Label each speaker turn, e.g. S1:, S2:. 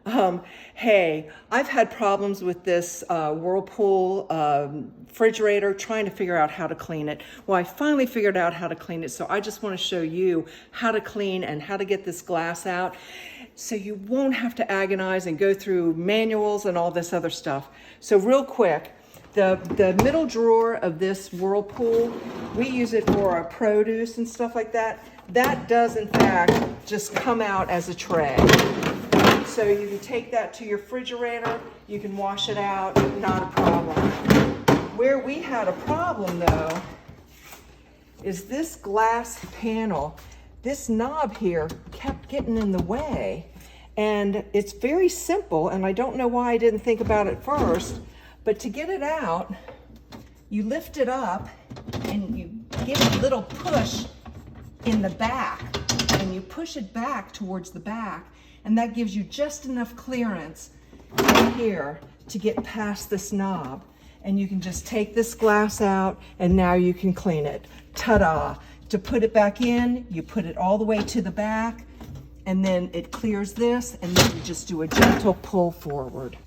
S1: Hey, I've had problems with this Whirlpool refrigerator, trying to figure out how to clean it. Well, I finally figured out how to clean it, so I just want to show you how to clean and how to get this glass out so you won't have to agonize and go through manuals and all this other stuff. So real quick, the middle drawer of this Whirlpool, we use it for our produce and stuff like that. That does in fact just come out as a tray. So you can take that to your refrigerator, you can wash it out, not a problem. Where we had a problem though, is this glass panel. This knob here kept getting in the way. And it's very simple, and I don't know why I didn't think about it first, but to get it out, you lift it up and you give it a little push in the back, and you push it back towards the back, and that gives you just enough clearance right here to get past this knob. And you can just take this glass out, and now you can clean it. Ta-da! To put it back in, you put it all the way to the back, and then it clears this, and then you just do a gentle pull forward.